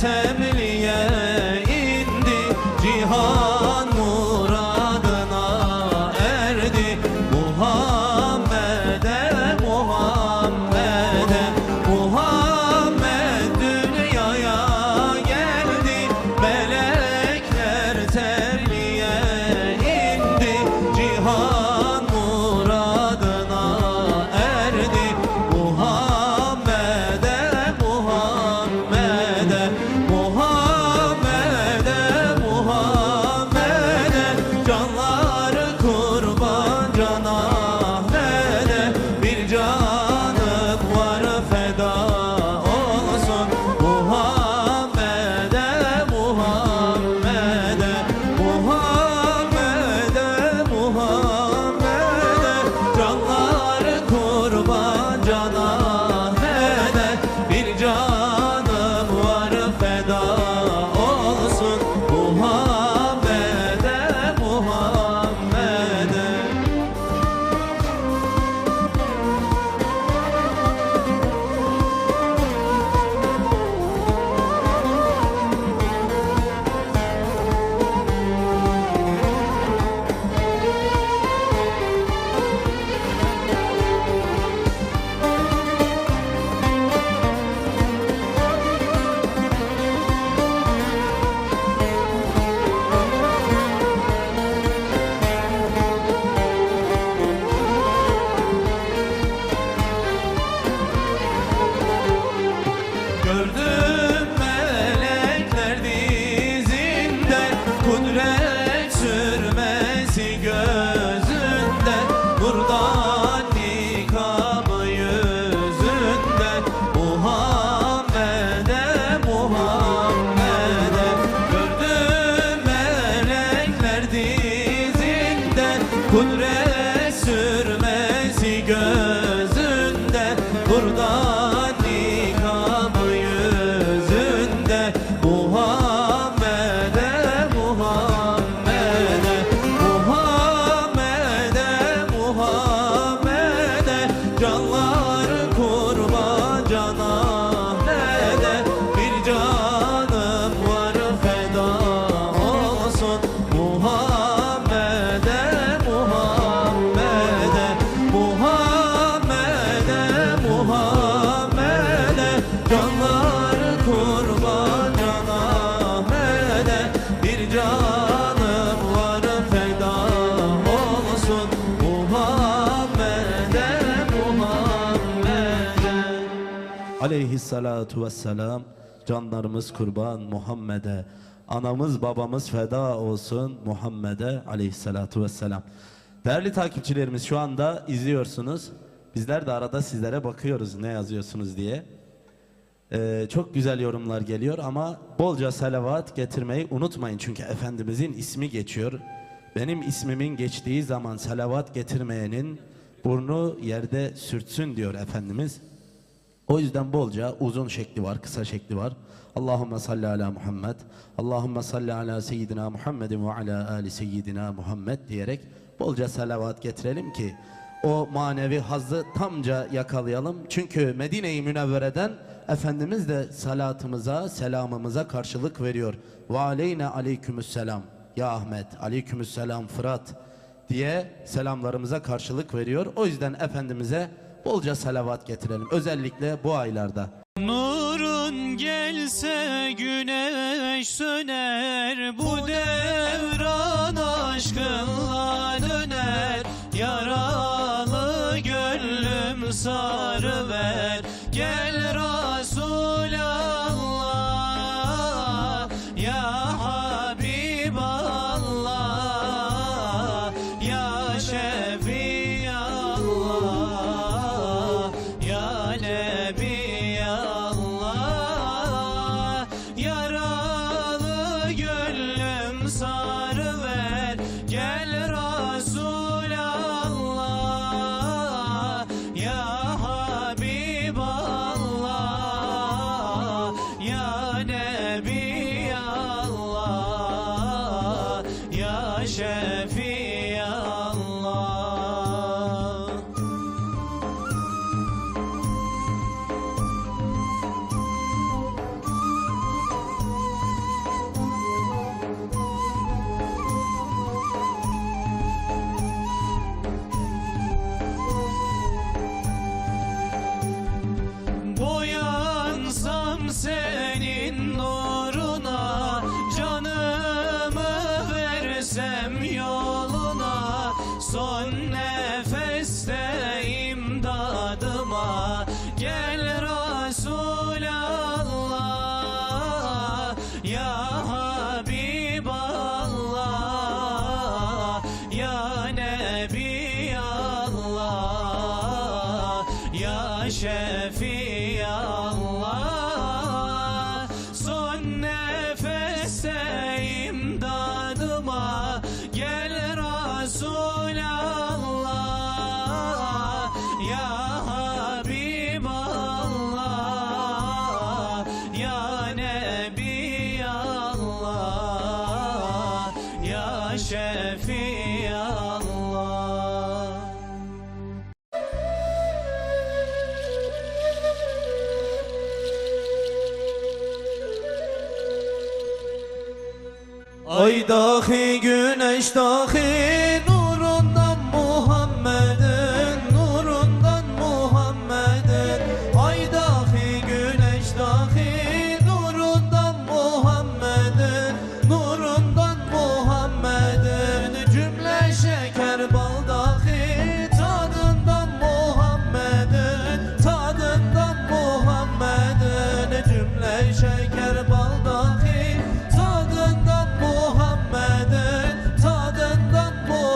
tebliğe indi, cihan muradına erdi. Muhammed'e, Muhammed'e, Muhammed dünyaya geldi. Melekler tebliğe indi, cihan muradına erdi. Muhammed'e, Muhammed'e, Muhammed'e, Muhammed'e, canları kurban Can Ahmet'e. Bir canım var feda olsun Muhammed'e, Muhammed'e, Muhammed'e, Muhammed'e, canları kurban Can Ahmet'e. Bir canım var feda olsun Muhammed'e, Muhammed'e. Gördüm melekler dizinde, kudret sürmesi gözünde, nurdan nikabı yüzünde. Muhammed'e, Muhammed'e, gördüm melekler dizinde, kudret sürmesi gözünde, nurdan nikabı yüzünde. Muhammed'e, Muhammed'e, Muhammed'e, Muhammed'e, canları kurban Can Ahmet'e. Bir canım var feda olsun Muhammed'e, Muhammed'e, Muhammed'e, Muhammed'e, canları kurban Can Ahmet'e. Bir canım var feda olsun Muhammed'e, Muhammed'e. Aleyhissalatu vesselam, canlarımız kurban Muhammed'e, anamız babamız feda olsun Muhammed'e aleyhissalatu vesselam. Değerli takipçilerimiz, şu anda izliyorsunuz. Bizler de arada sizlere bakıyoruz ne yazıyorsunuz diye. Çok güzel yorumlar geliyor ama bolca salavat getirmeyi unutmayın. Çünkü Efendimizin ismi geçiyor. Benim ismimin geçtiği zaman salavat getirmeyenin burnu yerde sürtsün diyor Efendimiz. O yüzden bolca uzun şekli var, kısa şekli var. Allahümme salli ala Muhammed, Allahümme salli ala seyyidina Muhammedin ve ala ali seyyidina Muhammed diyerek bolca salavat getirelim ki o manevi hazzı tamca yakalayalım. Çünkü Medine-i Münevvere'den Efendimiz de salatımıza, selamımıza karşılık veriyor. Ve aleyne aleykümüsselam ya Ahmet, aleykümüsselam Fırat diye selamlarımıza karşılık veriyor. O yüzden Efendimiz'e bolca salavat getirelim. Özellikle bu aylarda. Nurun gelse güneş söner, bu devran aşkınla döner. Yaralı gönlüm sarıver, gel Resulallah, ya Habiballah, ya Şefiallah, ya Nebiyallah. Yaralı gönlüm sarıver, gel Resulallah, ya Habiballah. senin nuruna, canımı versem yoluna, son nefeste imdadıma gel Resulallah, ya Habiballah, ya Nebiyallah, ya Şefiyallah, son nefeste imdadıma gel Resulallah, ya Habiballah, ya Nebiyallah, ya Şefiyallah. Ay dahi güneş dahi nurundan Muhammed'in, nurundan Muhammed'in. Ay dahi güneş dahi nurundan Muhammed'in, nurundan Muhammed'in. Cümle şeker bal dahi tadından Muhammed'in, tadından Muhammed'in. Cümle şeker bal dahi tadından Muhammed'in, tadından Muhammed'in.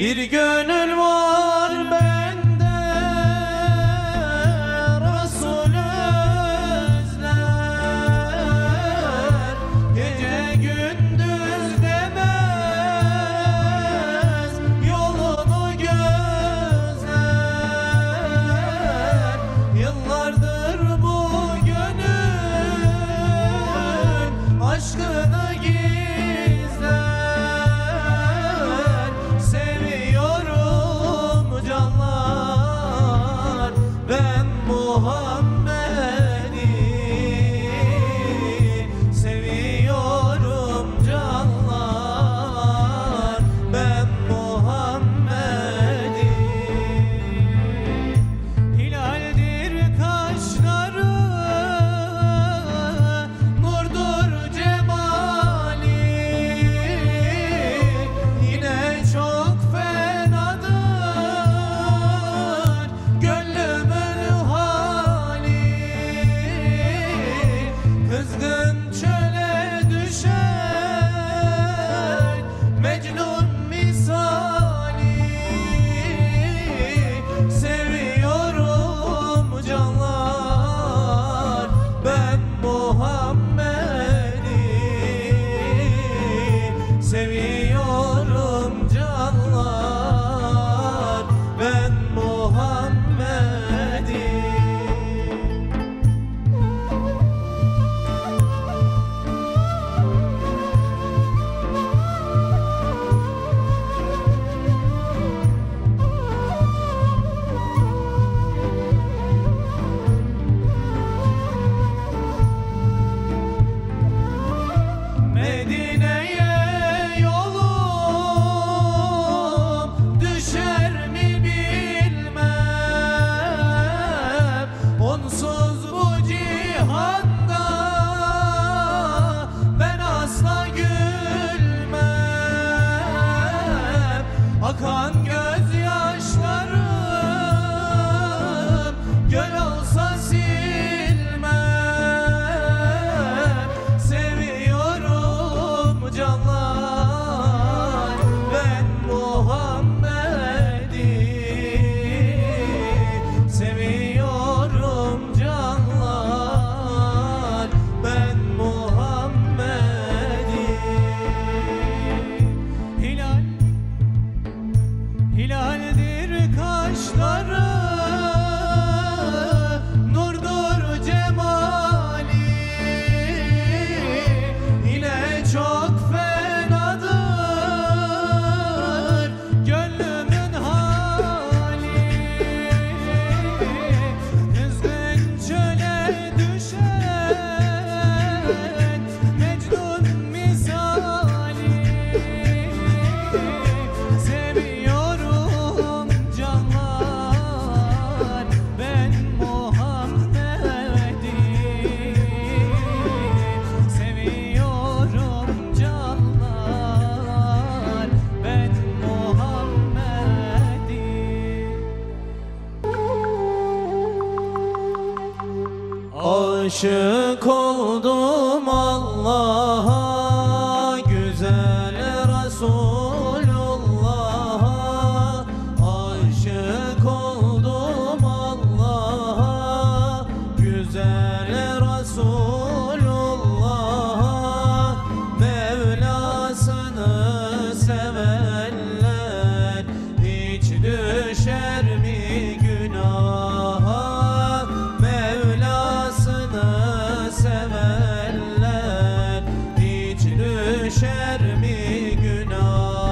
Bir gönül var bende, Resul özler, gece gündüz demez, yolunu gözler. Yıllardır bu gönül aşkını gizler. Seviyorum canlar ben Muhammed'i. Seviyorum canlar ben Muhammed'i. Hilaldir kaşları, nurdur cemali, yine çok fenadır gönlümün hali. Kızgın çöle düşer Mecnun misali. Seviyorum canlar ben Muhammed'i. Seviyorum canlar ben Muhammed'i. Medine'ye yolum düşer mi bilmem, onsuz bu cihanda ben asla gülmem. Akan gözyaşlarım göl olsa silmem. Seviyorum canlar ben Muhammed'i. Seviyorum canlar ben Muhammed'i. Hilaldir kaşları, nurdur cemali, yine çok fenadır gönlümün hali. Kızgın çöle düşen Mecnun misali. Seviyorum canlar ben Muhammed'i. Seviyorum canlar ben Muhammed'i. Aşık oldum Allah'a, güzel Resulullah'a. Aşık oldum Allah'a, güzel Resulullah'a. Mevlasını sevenler hiç düşer mi günaha? Mevlasını sevenler hiç düşer mi günah?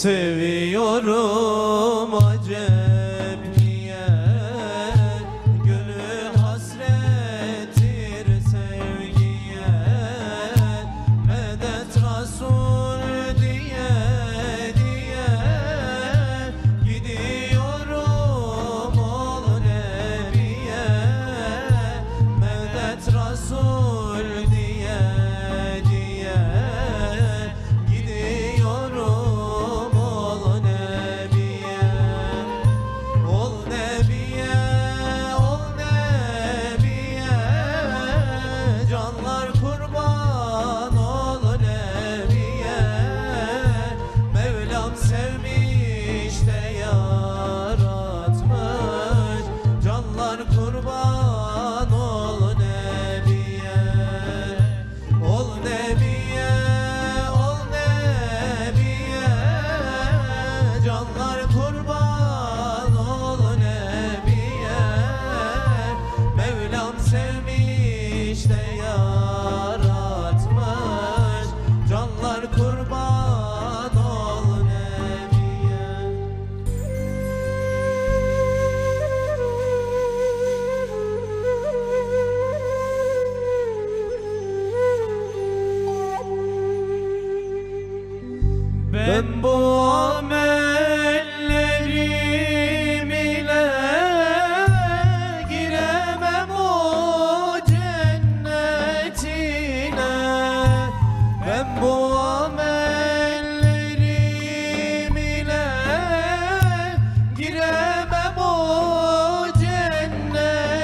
Seviyorum acep niye, gönül hasrettir sevgiye. Medet Resul diye diye gidiyorum ol Nebiye. Medet Resul diye diye gidiyorum ol Nebiye. Ol Nebiye, ol Nebiye, canlar kurban ol Nebiye. Mevlam sevmiş de yaratmış, canlar kurban ol Nebiye. Ol Nebiye, ol Nebiye, canlar kurban ol Nebiye. Mevlam sevmiş de yaratmış, canlar kurban ol Nebiye. Ben bu amellerim ile giremem o cennetine. Ben bu amellerim ile giremem o cennetine.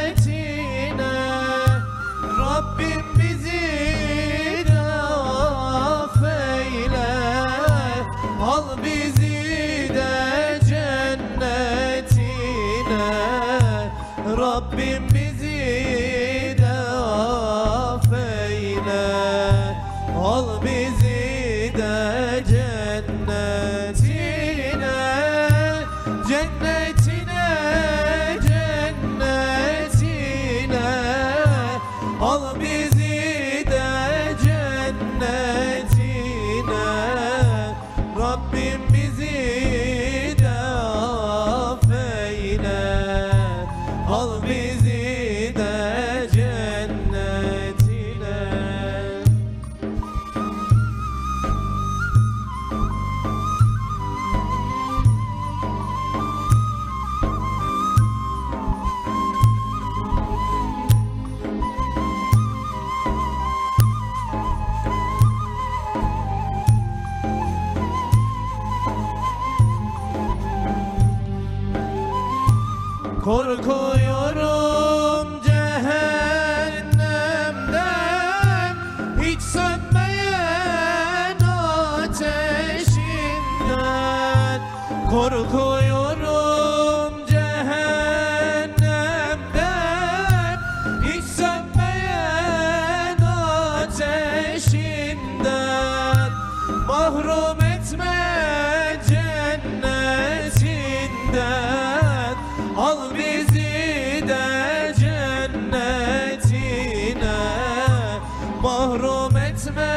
Rabbim bizi de affeyle, al bizi de cennetine. Rabbim bizi de affeyle, al bizi de cennetine. Cennetine, cennetine, al bizi de cennetine. Rabbim bizi de affeyle, al bizi de cennetine. Korkuyorum cehennemden, hiç sönmeyen ateşinden. Korkuyorum cehennemden, hiç sönmeyen ateşinden. Mahrum etme cennetinden, al bizi de cennetine. Mahrum etme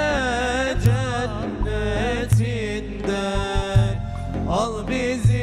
cennetinden, al bizi